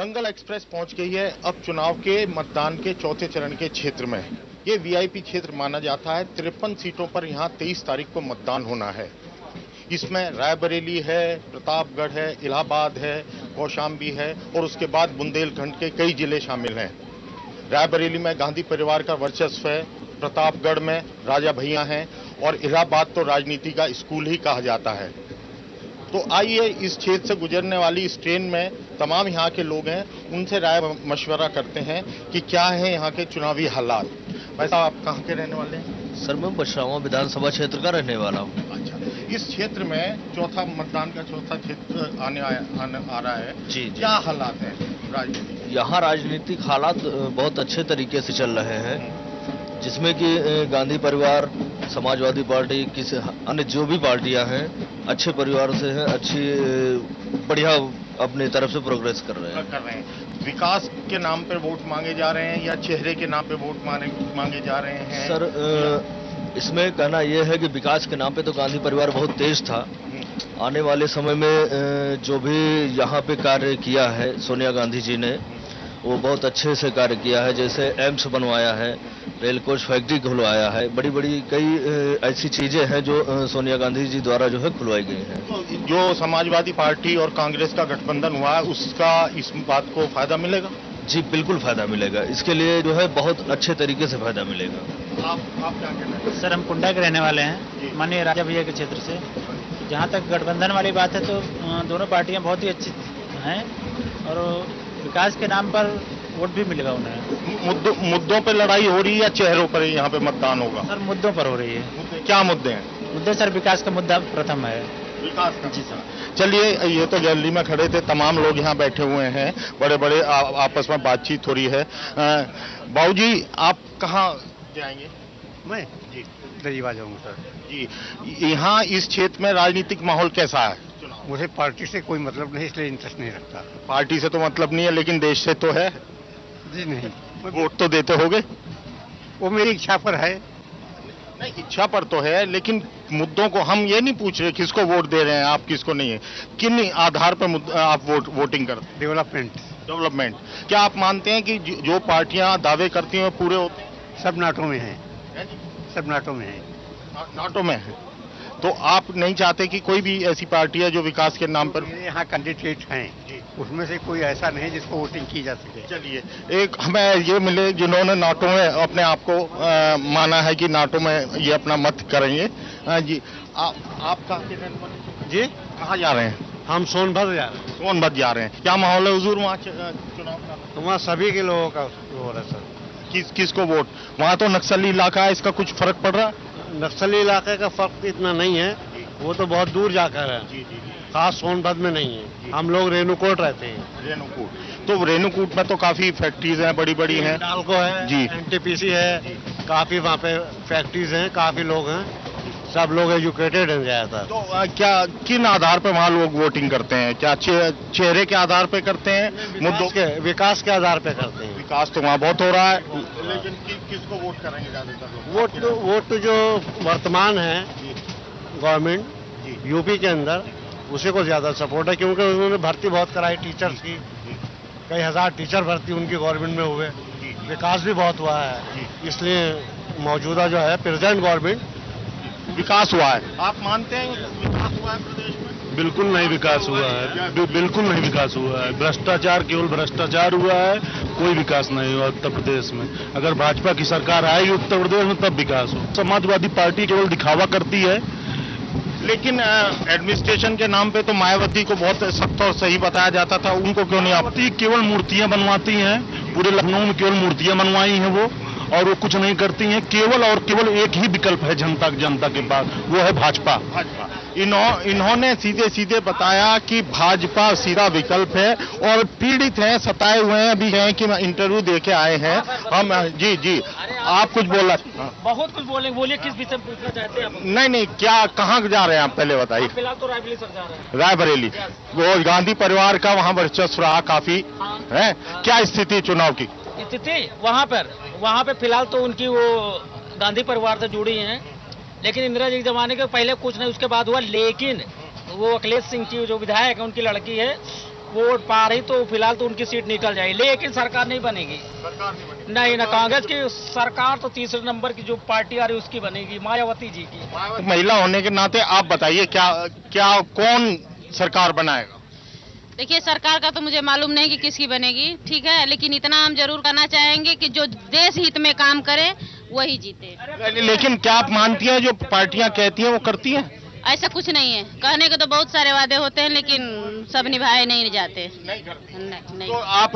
दंगल express पहुंच गई है अब चुनाव के मतदान के चौथे चरण के क्षेत्र में। ये वीआईपी क्षेत्र माना जाता है। 53 सीटों पर यहां 23 तारीख को मतदान होना है। इसमें रायबरेली है, प्रतापगढ़ है, इलाहाबाद है, कौशाम्बी है और उसके बाद बुंदेलखंड के कई जिले शामिल हैं। रायबरेली में गांधी परिवार का वर्चस्व है, प्रतापगढ़ में राजा भैया हैं और इलाहाबाद तो राजनीति का स्कूल ही कहा जाता है। तो आइए इस क्षेत्र से गुजरने वाली इस ट्रेन में तमाम यहाँ के लोग हैं, उनसे राय मशवरा करते हैं कि क्या है यहाँ के चुनावी हालात। भाई साहब, आप कहाँ के रहने वाले हैं? सर, मैं बछरावा विधानसभा क्षेत्र का रहने वाला हूँ। अच्छा, इस क्षेत्र में मतदान का चौथा क्षेत्र आ रहा है जी। क्या हालात हैं राजनीतिक? यहाँ राजनीतिक हालात बहुत अच्छे तरीके से चल रहे हैं, जिसमें कि गांधी परिवार, समाजवादी पार्टी, किसी अन्य जो भी पार्टियां हैं अच्छे परिवार से हैं, अच्छी बढ़िया अपनी तरफ से प्रोग्रेस कर रहे हैं। विकास के नाम पर वोट मांगे जा रहे हैं या चेहरे के नाम पे वोट मांगे जा रहे हैं? सर, इसमें कहना यह है कि विकास के नाम पे तो गांधी परिवार बहुत तेज था। आने वाले समय में जो भी यहाँ पे कार्य किया है सोनिया गांधी जी ने, वो बहुत अच्छे से कार्य किया है। जैसे एम्स बनवाया है, रेल कोच फैक्ट्री खुलवाया है, बड़ी बड़ी कई ऐसी चीजें हैं जो सोनिया गांधी जी द्वारा जो है खुलवाई गई हैं। तो जो समाजवादी पार्टी और कांग्रेस का गठबंधन हुआ है, उसका इस बात को फायदा मिलेगा? जी, बिल्कुल फायदा मिलेगा। इसके लिए जो है बहुत अच्छे तरीके से फायदा मिलेगा। आप क्या कहना है? सर, हम कुंडा के रहने वाले हैं, माननीय राजा भैया के क्षेत्र से। जहाँ तक गठबंधन वाली बात है तो दोनों पार्टियां बहुत ही अच्छी हैं और विकास के नाम पर वोट भी मिलेगा उन्हें। मुद्दों पे लड़ाई हो रही है या चेहरों पर यहाँ पे मतदान होगा? सर, मुद्दों पर हो रही है। क्या मुद्दे हैं? मुद्दे सर, विकास का मुद्दा प्रथम है। विकास का? जी सर। चलिए, ये तो गैलरी में खड़े थे, तमाम लोग यहाँ बैठे हुए हैं, बड़े बड़े आपस में बातचीत हो रही है। बाबूजी, आप कहाँ जाएंगे? मैं जी दरीवा जाऊंगा सर। जी, यहाँ इस क्षेत्र में राजनीतिक माहौल कैसा है? मुझे पार्टी से कोई मतलब नहीं, इसलिए इंटरेस्ट नहीं रखता। पार्टी से तो मतलब नहीं है, लेकिन देश से तो है। जी नहीं, वोट तो देते होगे? वो मेरी इच्छा पर है। नहीं, इच्छा पर तो है, लेकिन मुद्दों को हम ये नहीं पूछ रहे किसको वोट दे रहे हैं आप, किसको नहीं है। किन आधार पर आप वोटिंग करते हैं? डेवलपमेंट। क्या आप मानते हैं कि जो पार्टियां दावे करती हैं वो पूरे होते हैं? सब नाटों में है, सब नाटों में है। नाटों में है। तो आप नहीं चाहते कि कोई भी ऐसी पार्टी है जो विकास के नाम पर? मेरे यहाँ कैंडिडेट हैं, उसमें से कोई ऐसा नहीं जिसको वोटिंग की जा सके। चलिए, एक हमें ये मिले जिन्होंने नाटो में अपने आप को माना है कि नाटो में ये अपना मत करेंगे। जी, आप कहाँ के रहने वाले? जी, कहाँ जा रहे हैं? हम सोनभद्र जा रहे हैं। सोनभद्र जा रहे हैं। क्या माहौल है हुजूर वहाँ चुनाव का? तो वहाँ सभी के लोगों का हो रहा है सर। किसको वोट? वहाँ तो नक्सली इलाका है, इसका कुछ फर्क पड़ रहा है? नक्सली इलाके का फर्क इतना नहीं है, वो तो बहुत दूर जाकर है। जी जी। खास सोनभद्र में नहीं है। हम लोग रेणुकूट रहते हैं। रेणुकूट, तो रेणुकूट में तो काफी फैक्ट्रीज हैं, बड़ी बड़ी हैं। डालको है जी, एनटीपीसी है, काफी वहाँ पे फैक्ट्रीज हैं, काफी लोग हैं, सब लोग एजुकेटेड हैं ज्यादातर। तो क्या किन आधार पे वहाँ लोग वोटिंग करते हैं? क्या चेहरे के आधार पे करते हैं? मुद्दों के? विकास के आधार पे करते हैं। विकास तो वहाँ बहुत हो रहा है, लेकिन किसको वोट करेंगे ज्यादातर? वोट तो जो वर्तमान है गवर्नमेंट यूपी के अंदर, उसी को ज्यादा सपोर्ट है, क्योंकि उन्होंने भर्ती बहुत कराई टीचर्स की। कई हजार टीचर भर्ती उनकी गवर्नमेंट में हुए, विकास भी बहुत हुआ है। इसलिए मौजूदा जो है प्रेजेंट गवर्नमेंट, विकास हुआ है। आप मानते हैं विकास हुआ है प्रदेश में? बिल्कुल नहीं विकास हुआ है, बिल्कुल नहीं विकास हुआ है। भ्रष्टाचार, केवल भ्रष्टाचार हुआ है, कोई विकास नहीं हुआ उत्तर प्रदेश में। अगर भाजपा की सरकार आएगी उत्तर प्रदेश में तब विकास हो। समाजवादी पार्टी केवल दिखावा करती है। लेकिन एडमिनिस्ट्रेशन के नाम पे तो मायावती को बहुत सख्त और सही बताया जाता था, उनको क्यों नहीं? मायावती केवल मूर्तियां बनवाती हैं, पूरे लखनऊ में केवल मूर्तियां बनवाई हैं वो, और वो कुछ नहीं करती हैं। केवल और केवल एक ही विकल्प है जनता के पास, वो है भाजपा। इन्होंने सीधे सीधे बताया कि भाजपा सीधा विकल्प है और पीड़ित हैं, सताए हुए हैं भी हैं कि इंटरव्यू दे के आए हैं हम। जी जी, आप कुछ बोला? बहुत कुछ बोलिए, किस विषय में पूछना चाहते हैं आप? नहीं, क्या कहाँ जा रहे हैं आप, पहले बताइए। फिलहाल तो रायबरेली सर जा रहे हैं। रायबरेली, वो गांधी परिवार का वहाँ वर्चस्व रहा काफी है। क्या स्थिति चुनाव की? स्थिति वहाँ पे फिलहाल तो उनकी वो गांधी परिवार से जुड़ी हैं, लेकिन इंदिरा जी के जमाने के पहले कुछ नहीं, उसके बाद हुआ। लेकिन वो अखिलेश सिंह की जो विधायक है, उनकी लड़की है, वोट पा रही तो फिलहाल तो उनकी सीट निकल जाएगी, लेकिन सरकार नहीं बनेगी। नहीं ना, कांग्रेस की सरकार तो तीसरे नंबर की जो पार्टी आ रही उसकी बनेगी, मायावती जी की। महिला होने के नाते आप बताइए क्या क्या कौन सरकार बनाएगा? देखिए, सरकार का तो मुझे मालूम नहीं कि किसकी बनेगी, ठीक है, लेकिन इतना हम जरूर करना चाहेंगे कि जो देश हित में काम करे वही जीते। लेकिन क्या आप मानती हैं जो पार्टियां कहती हैं वो करती हैं? ऐसा कुछ नहीं है, कहने के तो बहुत सारे वादे होते हैं लेकिन सब निभाए नहीं जाते। नहीं करते। नहीं। तो आप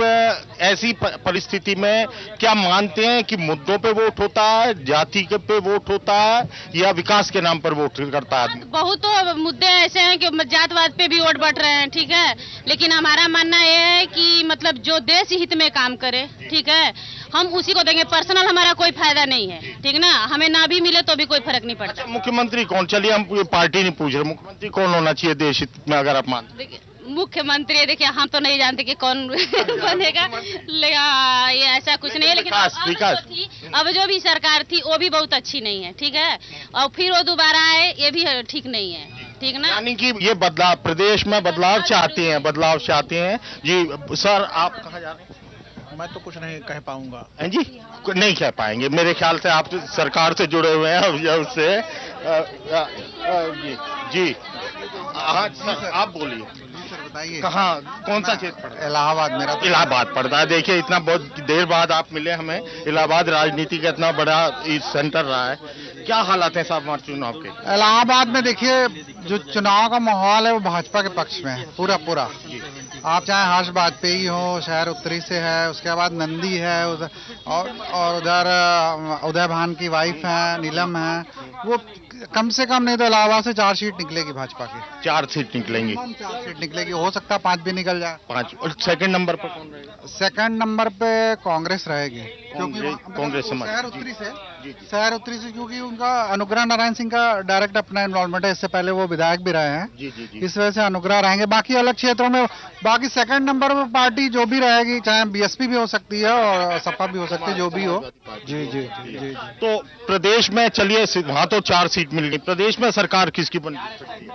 ऐसी परिस्थिति में क्या मानते हैं कि मुद्दों पे वोट होता है, जाति के पे वोट होता है, या विकास के नाम पर वोट करता है आदमी? बहुत तो मुद्दे ऐसे हैं कि जातवाद पे भी वोट बढ़ रहे हैं, ठीक है, लेकिन हमारा मानना यह है कि मतलब जो देश हित में काम करे, ठीक है, हम उसी को देंगे। पर्सनल हमारा कोई फायदा नहीं है, ठीक ना, हमें ना भी मिले तो भी कोई फर्क नहीं पड़ता। मुख्यमंत्री कौन? चलिए हम पार्टी नहीं पूछ रहे, मुख्यमंत्री कौन होना चाहिए देश हित में अगर आप मानते? देखिए, मुख्यमंत्री देखिए हम तो नहीं जानते कि कौन बनेगा, लेकिन ये ऐसा कुछ नहीं है, लेकिन अब जो भी सरकार थी वो भी बहुत अच्छी नहीं है, ठीक है, और फिर वो दोबारा आए ये भी ठीक नहीं है, ठीक ना। यानी कि ये बदलाव, प्रदेश में बदलाव चाहते हैं जी। सर आप कहाँ जा रहे हैं? मैं तो कुछ नहीं कह पाऊंगा। हैं जी? नहीं कह पाएंगे, मेरे ख्याल से आप सरकार से जुड़े हुए हैं उससे। जी हाँ सर, आप बोलिए। बताइए कहाँ, कौन सा क्षेत्र पड़ता है? इलाहाबाद मेरा तो। इलाहाबाद पड़ता है। देखिए इतना बहुत देर बाद आप मिले हमें। इलाहाबाद राजनीति का इतना बड़ा सेंटर रहा है, क्या हालात है साहब हमारे चुनाव के? इलाहाबाद में देखिए जो चुनाव का माहौल है वो भाजपा के पक्ष में है पूरा। आप चाहे हर्ष वाजपेयी हो, शहर उत्तरी से है, उसके बाद नंदी है उधर, और उधर उदय भान की वाइफ है, नीलम है, वो कम से कम नहीं तो इलाहाबाद से 4 सीट निकलेगी भाजपा की। 4 सीट निकलेंगी? 4 सीट निकलेगी, हो सकता है 5 भी निकल जाए। 5। और सेकंड नंबर पर कौन रहेगा? सेकंड नंबर पे कांग्रेस रहेगी, क्योंकि कांग्रेस शहर उत्तरी से क्योंकि उनका अनुग्रह नारायण सिंह का डायरेक्ट अपना इन्वॉल्वमेंट है, इससे पहले वो विधायक भी रहे हैं। जी। इस वजह से अनुग्रह रहेंगे। बाकी अलग क्षेत्रों में बाकी सेकंड नंबर पर पार्टी जो भी रहेगी, चाहे बीएसपी भी हो सकती है और सपा भी हो सकती है, जो भी हो। जी। तो प्रदेश में चलिए वहाँ तो 4 सीट मिल गई, प्रदेश में सरकार किसकी बन सकती है?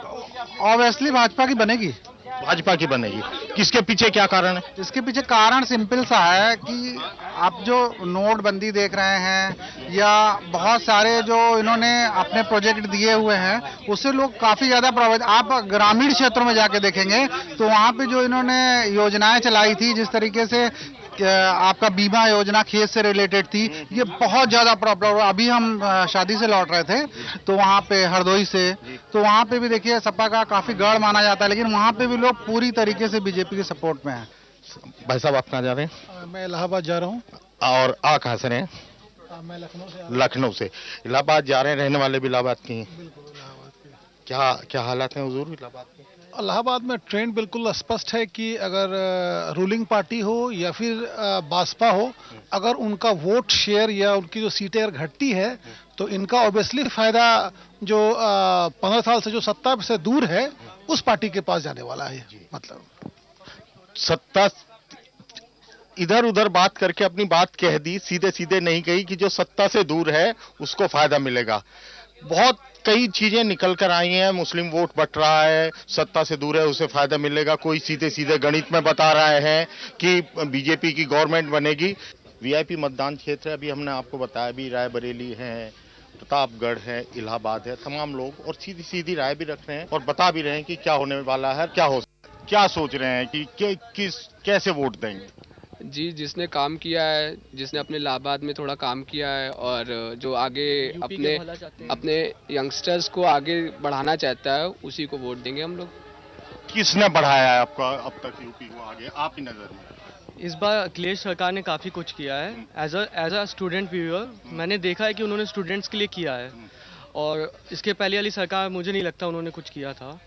ऑब्वियसली भाजपा की बनेगी। भाजपा की बनेगी। किसके पीछे क्या कारण है? इसके पीछे कारण सिंपल सा है कि आप जो नोटबंदी देख रहे हैं या बहुत सारे जो इन्होंने अपने प्रोजेक्ट दिए हुए हैं, उससे लोग काफी ज्यादा प्रभावित। आप ग्रामीण क्षेत्रों में जाके देखेंगे तो वहाँ पे जो इन्होंने योजनाएं चलाई थी, जिस तरीके से आपका बीमा योजना खेत से रिलेटेड थी, ये बहुत ज्यादा प्रॉब्लम। अभी हम शादी से लौट रहे थे तो वहाँ पे हरदोई से, तो वहाँ पे भी देखिए सपा का काफी गढ़ माना जाता है, लेकिन वहाँ पे भी लोग पूरी तरीके से बीजेपी के सपोर्ट में हैं। भाई साहब आप कहाँ जा रहे हैं? मैं इलाहाबाद जा रहा हूँ। और कहाँ से रहे हैं? मैं लखनऊ से। लखनऊ से इलाहाबाद जा रहे हैं, रहने वाले भी इलाहाबाद के हैं। क्या हालात हैं हुजूर इलाहाबाद के? इलाहाबाद में ट्रेंड बिल्कुल स्पष्ट है कि अगर रूलिंग पार्टी हो या फिर बासपा हो, अगर उनका वोट शेयर या उनकी जो सीटें अगर घटती है तो इनका ऑब्वियसली फायदा जो 15 साल से जो सत्ता से दूर है उस पार्टी के पास जाने वाला है। मतलब सत्ता इधर उधर बात करके अपनी बात कह दी, सीधे सीधे नहीं कही कि जो सत्ता से दूर है उसको फायदा मिलेगा। बहुत कई चीजें निकल कर आई हैं, मुस्लिम वोट बट रहा है, सत्ता से दूर है उसे फायदा मिलेगा। कोई सीधे सीधे गणित में बता रहे हैं कि बीजेपी की गवर्नमेंट बनेगी। वीआईपी मतदान क्षेत्र है, अभी हमने आपको बताया भी, रायबरेली है, प्रतापगढ़ है, इलाहाबाद है, तमाम लोग और सीधी सीधी राय भी रख रहे हैं और बता भी रहे हैं कि क्या होने वाला है, क्या सोच रहे हैं कि कैसे वोट देंगे। जी, जिसने काम किया है, जिसने अपने इलाहाबाद में थोड़ा काम किया है और जो आगे अपने यंगस्टर्स को आगे बढ़ाना चाहता है, उसी को वोट देंगे हम लोग। किसने बढ़ाया है आपका अब तक यूपी को आगे आप ही नजर में? इस बार अखिलेश सरकार ने काफ़ी कुछ किया है। एज अ स्टूडेंट व्यूअर मैंने देखा है कि उन्होंने स्टूडेंट्स के लिए किया है, और इसके पहले वाली सरकार मुझे नहीं लगता उन्होंने कुछ किया था,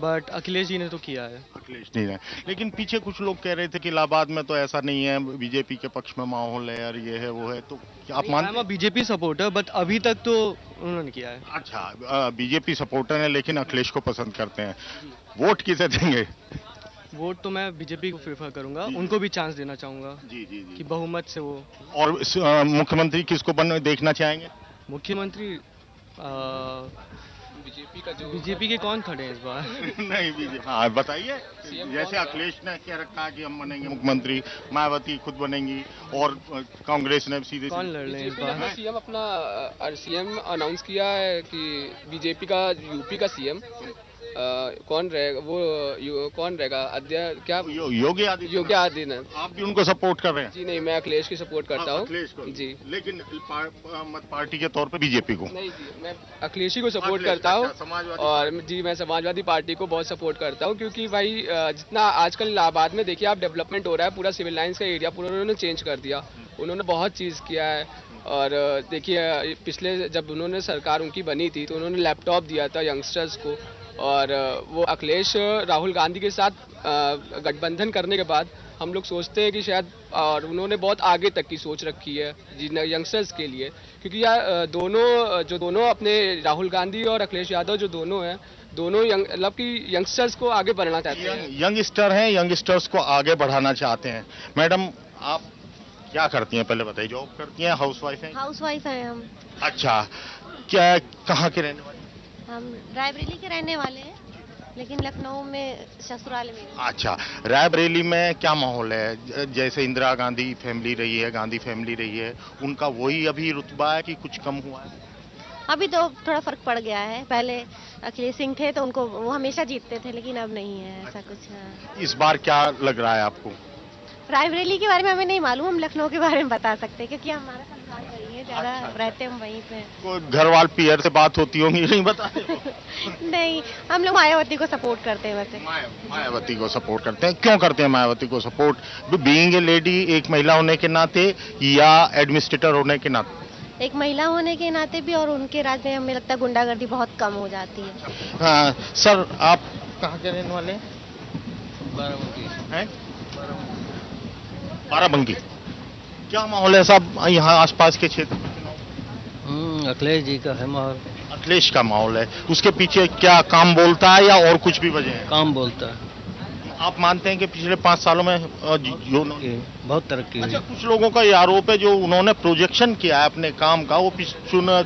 बट अखिलेश जी ने तो किया है। अखिलेश जी ने, लेकिन पीछे कुछ लोग कह रहे थे कि इलाहाबाद में तो ऐसा नहीं है, बीजेपी के पक्ष में माहौल है और ये है वो है, तो क्या आप मानते हैं? बीजेपी सपोर्टर, बट अभी तक तो उन्होंने किया है। अच्छा, बीजेपी सपोर्टर है लेकिन अखिलेश को पसंद करते हैं। वोट किसे देंगे? वोट तो मैं बीजेपी को प्रेफर करूंगा, उनको भी चांस देना चाहूंगा जी कि बहुमत से वो। और मुख्यमंत्री किसको देखना चाहेंगे? मुख्यमंत्री बीजेपी का जो बीजेपी के कौन खड़े हैं इस बार? नहीं बीजेपी, हाँ बताइए। जैसे अखिलेश ने क्या रखा कि हम बनेंगे मुख्यमंत्री, मायावती खुद बनेंगी और कांग्रेस ने सीधे कौन लड़ रहे हैं इस बीजेपी ने बार? सीएम अपना सीएम अनाउंस किया है कि बीजेपी का यूपी का सीएम कौन रहेगा, वो कौन रहेगा अध्यक्ष, क्या योगी आदित्यनाथ। आप भी उनको सपोर्ट कर रहे हैं? जी नहीं, मैं अखिलेश की सपोर्ट करता हूँ। अखिलेश को जी, लेकिन पार्टी के तौर पे बीजेपी को? नहीं जी, मैं अखिलेश ही को सपोर्ट करता हूँ। और जी, मैं समाजवादी पार्टी को बहुत सपोर्ट करता हूँ, क्योंकि भाई जितना आजकल इलाहाबाद में देखिए आप डेवलपमेंट हो रहा है, पूरा सिविल लाइंस का एरिया पूरा उन्होंने चेंज कर दिया, उन्होंने बहुत चीज़ किया है। और देखिए पिछले जब उन्होंने सरकार उनकी बनी थी तो उन्होंने लैपटॉप दिया था यंगस्टर्स को, और वो अखिलेश राहुल गांधी के साथ गठबंधन करने के बाद हम लोग सोचते हैं कि शायद, और उन्होंने बहुत आगे तक की सोच रखी है यंगस्टर्स के लिए, क्योंकि यार दोनों अपने राहुल गांधी और अखिलेश यादव जो दोनों हैं, दोनों मतलब कि यंगस्टर्स को आगे बढ़ाना चाहते हैं। यंगस्टर हैं, यंगस्टर्स को आगे बढ़ाना चाहते हैं। मैडम आप क्या करती हैं, पहले बताइए। जॉब करती हैं, हाउसवाइफ हैं? हाउसवाइफ हैं हम। अच्छा, क्या कहाँ के रहने वाले? हम रायबरेली के रहने वाले हैं, लेकिन लखनऊ में ससुराल में। अच्छा, रायबरेली में क्या माहौल है? जैसे इंदिरा गांधी फैमिली रही है, गांधी फैमिली रही है, उनका वही अभी रुतबा है कि कुछ कम हुआ है? अभी तो थोड़ा फर्क पड़ गया है। पहले अखिलेश सिंह थे तो उनको वो हमेशा जीतते थे, लेकिन अब नहीं है ऐसा कुछ। हाँ। इस बार क्या लग रहा है आपको? रायबरेली के बारे में हमें नहीं मालूम, हम लखनऊ के बारे में बता सकते हैं, क्योंकि हमारा ससुराल वही है, ज्यादा रहते हम वहीं पे। कोई घरवाल पीयर से बात होती होंगी, नहीं बता नहीं, हम लोग मायावती को सपोर्ट करते हैं। वैसे मायावती को सपोर्ट करते हैं। क्यों करते हैं मायावती को सपोर्ट? बीइंग ए लेडी, एक महिला होने के नाते या एडमिनिस्ट्रेटर होने के नाते? एक महिला होने के नाते भी, और उनके राज में हमें लगता है गुंडागर्दी बहुत कम हो जाती है। हाँ, सर आप कहाँ के रहने वाले हैं? बाराबंकी। क्या माहौल है साहब यहाँ आसपास के क्षेत्र में? अखिलेश जी का है माहौल। अखिलेश का माहौल है, उसके पीछे क्या काम बोलता है या और कुछ भी वजह है? काम बोलता है। आप मानते हैं कि पिछले 5 सालों में जो बहुत तरक्की हुई? अच्छा, कुछ लोगों का ये आरोप है जो उन्होंने प्रोजेक्शन किया है अपने काम का, वो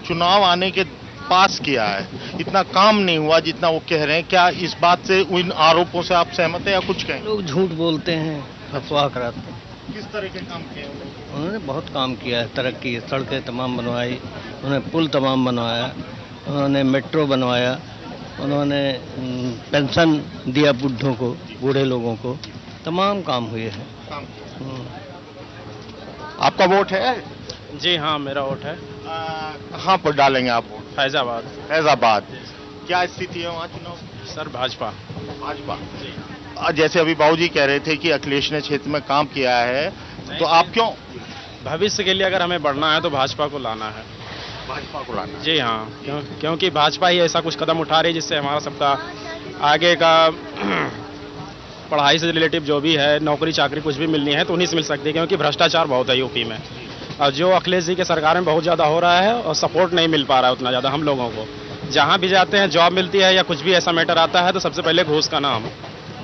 चुनाव आने के पास किया है, इतना काम नहीं हुआ जितना वो कह रहे हैं। क्या इस बात से, इन आरोपों से आप सहमत हैं या कुछ कहें? लोग झूठ बोलते हैं, अफवाह कराते हैं। किस तरह के काम किए उन्होंने? बहुत काम किया है, तरक्की, सड़कें तमाम बनवाई, उन्होंने पुल तमाम बनवाया, उन्होंने मेट्रो बनवाया, उन्होंने पेंशन दिया बुढ़ों को, बूढ़े लोगों को, तमाम काम हुए हैं। आपका वोट है? जी हाँ, मेरा वोट है। कहाँ पर डालेंगे आप वोट? फैजाबाद। फैजाबाद। क्या स्थिति है वहाँ चुनाव? सर भाजपा। भाजपा। जैसे अभी बाबूजी कह रहे थे कि अखिलेश ने क्षेत्र में काम किया है, तो आप क्यों? भविष्य के लिए अगर हमें बढ़ना है तो भाजपा को लाना है। भाजपा को लाना है? जी हाँ, क्योंकि भाजपा ही ऐसा कुछ कदम उठा रही है जिससे हमारा सबका आगे का पढ़ाई से रिलेटिव जो भी है, नौकरी चाकरी कुछ भी मिलनी है तो उन्हीं से मिल सकती है, क्योंकि भ्रष्टाचार बहुत है यूपी में, और जो अखिलेश जी के सरकार में बहुत ज़्यादा हो रहा है और सपोर्ट नहीं मिल पा रहा है उतना ज़्यादा हम लोगों को। जहाँ भी जाते हैं जॉब मिलती है या कुछ भी ऐसा मैटर आता है तो सबसे पहले घूस का नाम,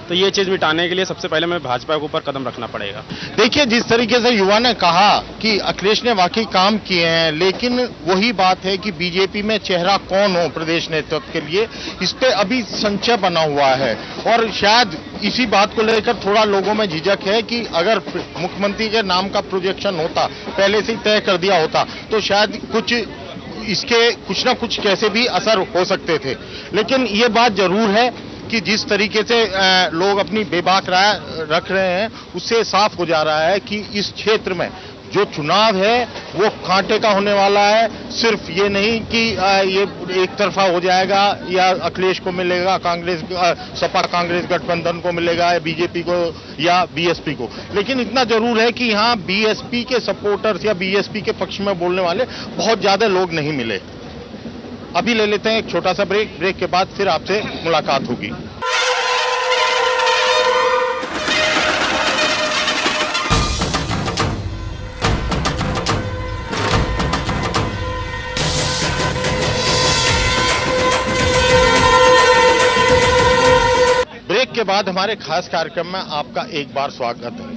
तो ये चीज मिटाने के लिए सबसे पहले हमें भाजपा के ऊपर कदम रखना पड़ेगा। देखिए, जिस तरीके से युवा ने कहा कि अखिलेश ने वाकई काम किए हैं, लेकिन वही बात है कि बीजेपी में चेहरा कौन हो प्रदेश नेतृत्व के लिए, इस पे अभी संशय बना हुआ है, और शायद इसी बात को लेकर थोड़ा लोगों में झिझक है कि अगर मुख्यमंत्री के नाम का प्रोजेक्शन होता, पहले से ही तय कर दिया होता, तो शायद इसके कुछ ना कुछ कैसे भी असर हो सकते थे। लेकिन ये बात जरूर है कि जिस तरीके से लोग अपनी बेबाक राय रख रहे हैं, उससे साफ हो जा रहा है कि इस क्षेत्र में जो चुनाव है वो कांटे का होने वाला है। सिर्फ ये नहीं कि ये एक तरफा हो जाएगा या अखिलेश को मिलेगा, कांग्रेस, सपा कांग्रेस गठबंधन को मिलेगा, या बीजेपी को या बीएसपी को, लेकिन इतना जरूर है कि यहाँ बीएसपी के सपोर्टर्स या बीएसपी के पक्ष में बोलने वाले बहुत ज्यादा लोग नहीं मिले। अभी ले लेते हैं एक छोटा सा ब्रेक के बाद फिर आपसे मुलाकात होगी। ब्रेक के बाद हमारे खास कार्यक्रम में आपका एक बार स्वागत है।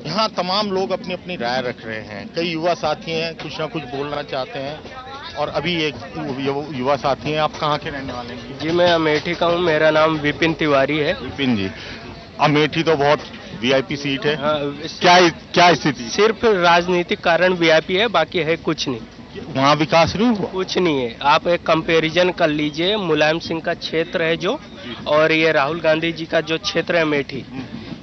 यहाँ तमाम लोग अपनी अपनी राय रख रहे हैं। कई युवा साथी हैं, कुछ ना कुछ बोलना चाहते हैं। और अभी एक युवा साथी हैं, आप कहाँ के रहने वाले हैं? जी मैं अमेठी का हूँ, मेरा नाम विपिन तिवारी है। विपिन जी, अमेठी तो बहुत वीआईपी सीट है। हाँ, क्या स्थिति? सिर्फ राजनीतिक कारण वीआईपी है, बाकी है कुछ नहीं। वहाँ विकास नहीं हुआ? कुछ नहीं है। आप एक कंपैरिजन कर लीजिए, मुलायम सिंह का क्षेत्र है जो, और ये राहुल गांधी जी का जो क्षेत्र है अमेठी,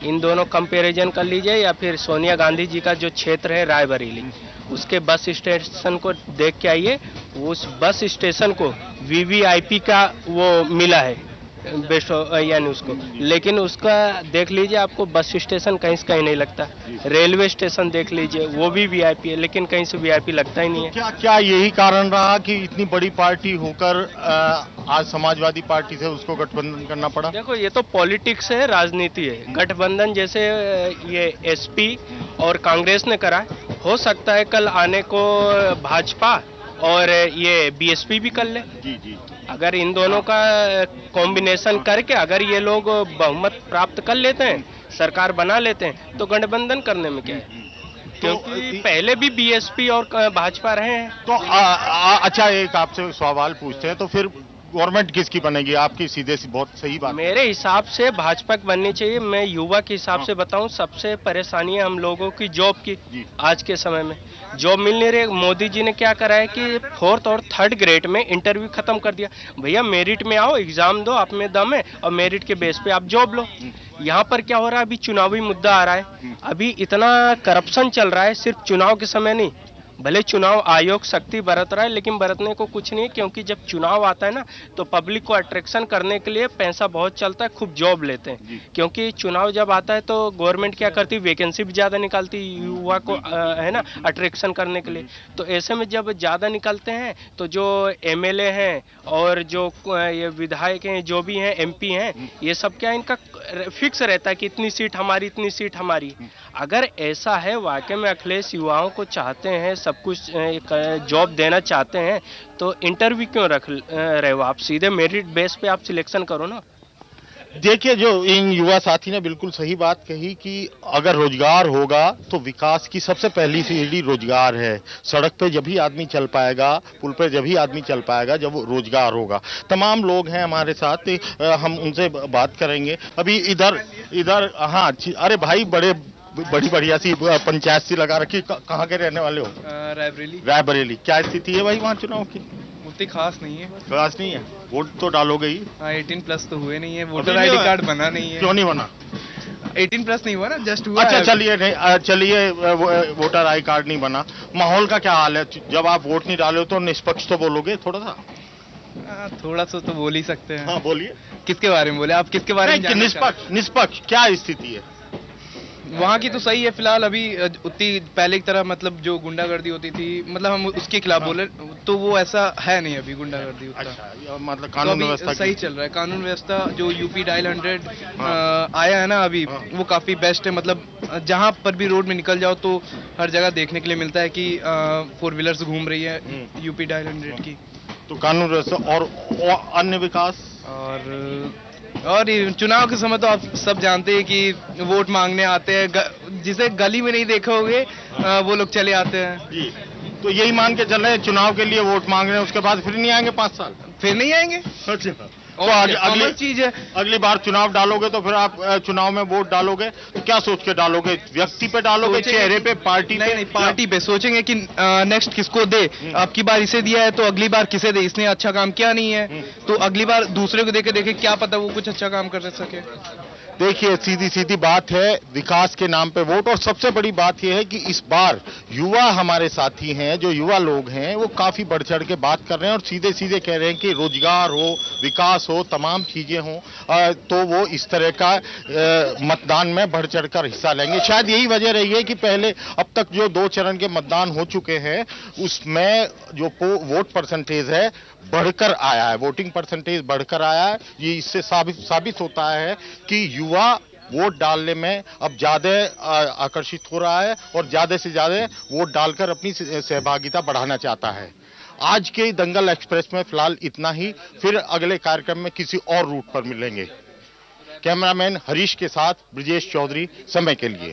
इन दोनों कंपैरिजन कर लीजिए, या फिर सोनिया गांधी जी का जो क्षेत्र है रायबरेली, उसके बस स्टेशन को देख के आइए। उस बस स्टेशन को वीवीआईपी का वो मिला है बेस्ट, यानी उसको, लेकिन उसका देख लीजिए आपको बस स्टेशन कहीं से कहीं नहीं लगता। रेलवे स्टेशन देख लीजिए, वो भी वीआईपी है, लेकिन कहीं से वीआईपी लगता ही नहीं है। क्या यही कारण रहा कि इतनी बड़ी पार्टी होकर आज समाजवादी पार्टी से उसको गठबंधन करना पड़ा? देखो ये तो पॉलिटिक्स है, राजनीति है। गठबंधन जैसे ये एसपी और कांग्रेस ने करा, हो सकता है कल आने को भाजपा और ये बीएसपी भी कर ले। जी। अगर इन दोनों का कॉम्बिनेशन करके अगर ये लोग बहुमत प्राप्त कर लेते हैं, सरकार बना लेते हैं, तो गठबंधन करने में क्या है, क्योंकि पहले भी बीएसपी और भाजपा रहे हैं। तो अच्छा, एक आपसे सवाल पूछते हैं, तो फिर गवर्नमेंट किसकी बनेगी? आपकी सीधे सी बहुत सही बात। मेरे हिसाब से भाजपा की बननी चाहिए। मैं युवा के हिसाब से बताऊं, सबसे परेशानी है हम लोगों की जॉब की। आज के समय में जॉब मिल नहीं रही। मोदी जी ने क्या करा है कि 4th और 3rd ग्रेड में इंटरव्यू खत्म कर दिया। भैया मेरिट में आओ, एग्जाम दो, आप में दम है, और मेरिट के बेस पे आप जॉब लो। यहाँ पर क्या हो रहा है, अभी चुनावी मुद्दा आ रहा है, अभी इतना करप्शन चल रहा है, सिर्फ चुनाव के समय नहीं। भले चुनाव आयोग शक्ति बरत रहा है, लेकिन बरतने को कुछ नहीं है, क्योंकि जब चुनाव आता है ना, तो पब्लिक को अट्रैक्शन करने के लिए पैसा बहुत चलता है, खूब जॉब लेते हैं। क्योंकि चुनाव जब आता है तो गवर्नमेंट क्या करती है, वैकेंसी भी ज्यादा निकालती है युवा को, है ना, अट्रैक्शन करने के लिए। तो ऐसे में जब ज्यादा निकलते हैं, तो जो एमएलए हैं और जो ये विधायक हैं, जो भी हैं, एमपी हैं, ये सब क्या इनका फिक्स रहता है कि इतनी सीट हमारी, इतनी सीट हमारी। अगर ऐसा है वाकई में अखिलेश युवाओं को चाहते हैं, सब कुछ जॉब देना चाहते हैं, तो इंटरव्यू क्यों रख रहे हो? आप सीधे मेरिट बेस पे आप सिलेक्शन करो ना। देखिए, जो इन युवा साथी ने बिल्कुल सही बात कही कि अगर रोजगार होगा तो विकास की सबसे पहली सीढ़ी रोजगार है। सड़क पे जब ही आदमी चल पाएगा, पुल पे जब ही आदमी चल पाएगा जब रोजगार होगा। तमाम लोग हैं हमारे साथ, हम उनसे बात करेंगे। अभी इधर हाँ, अरे भाई, बड़ी बढ़िया सी पंचायत सी लगा रखी। कहाँ के रहने वाले हो? रायबरेली। क्या स्थिति है भाई वहाँ चुनाव की? उतनी खास नहीं है। खास नहीं है? वोट तो डालोगे ही? 18+ तो हुए नहीं है, वोटर आईडी कार्ड बना नहीं है। क्यों नहीं बना? 18+ नहीं हुआ ना, जस्ट हुआ। अच्छा, चलिए वोटर आई कार्ड नहीं बना। माहौल का क्या हाल है? जब आप वोट नहीं डाले तो निष्पक्ष तो बोलोगे थोड़ा सा? थोड़ा सा तो बोल ही सकते हैं। हाँ, बोलिए। किसके बारे में बोले आप? किसके बारे में? निष्पक्ष क्या स्थिति है वहाँ की? तो सही है फिलहाल। अभी उतनी पहले की तरह, मतलब जो गुंडागर्दी होती थी, मतलब हम उसके खिलाफ बोले, तो वो ऐसा है नहीं अभी गुंडागर्दी उतना। अच्छा, मतलब कानून व्यवस्था सही चल रहा है। कानून व्यवस्था जो यूपी डायल 100 आया है ना अभी, वो काफी बेस्ट है। मतलब जहाँ पर भी रोड में निकल जाओ तो हर जगह देखने के लिए मिलता है कि 4 व्हीलर्स घूम रही है यूपी डायल 100 की। तो कानून व्यवस्था और अन्य विकास और चुनाव के समय तो आप सब जानते हैं कि वोट मांगने आते हैं, जिसे गली में नहीं देखोगे वो लोग चले आते हैं। जी, तो यही मान के चल रहे हैं, चुनाव के लिए वोट मांग रहे हैं, उसके बाद फिर नहीं आएंगे 5 साल? फिर नहीं आएंगे। अच्छा, तो अगली चीज है, अगली बार चुनाव डालोगे तो फिर आप चुनाव में वोट डालोगे तो क्या सोच के डालोगे? व्यक्ति पे डालोगे, चेहरे पे, पार्टी पे? नहीं, पार्टी पे सोचेंगे कि नेक्स्ट किसको दे। अब की बार इसे दिया है तो अगली बार किसे दे, इसने अच्छा काम किया नहीं है तो अगली बार दूसरे को देखे क्या पता वो कुछ अच्छा काम कर सके। देखिए, सीधी बात है, विकास के नाम पे वोट। और सबसे बड़ी बात यह है कि इस बार युवा हमारे साथी हैं, जो युवा लोग हैं, वो काफी बढ़ चढ़ के बात कर रहे हैं और सीधे कह रहे हैं कि रोजगार हो, विकास हो, तमाम चीजें हों, तो वो इस तरह का मतदान में बढ़ चढ़ कर हिस्सा लेंगे। शायद यही वजह रही है कि पहले अब तक जो 2 चरण के मतदान हो चुके हैं, उसमें जो वोट परसेंटेज है बढ़कर आया है, वोटिंग परसेंटेज बढ़कर आया है। ये इससे साबित होता है कि युवा वोट डालने में अब ज्यादा आकर्षित हो रहा है और ज्यादा से ज्यादा वोट डालकर अपनी सहभागिता बढ़ाना चाहता है। आज के दंगल एक्सप्रेस में फिलहाल इतना ही, फिर अगले कार्यक्रम में किसी और रूट पर मिलेंगे। कैमरामैन हरीश के साथ ब्रिजेश चौधरी, समय के लिए।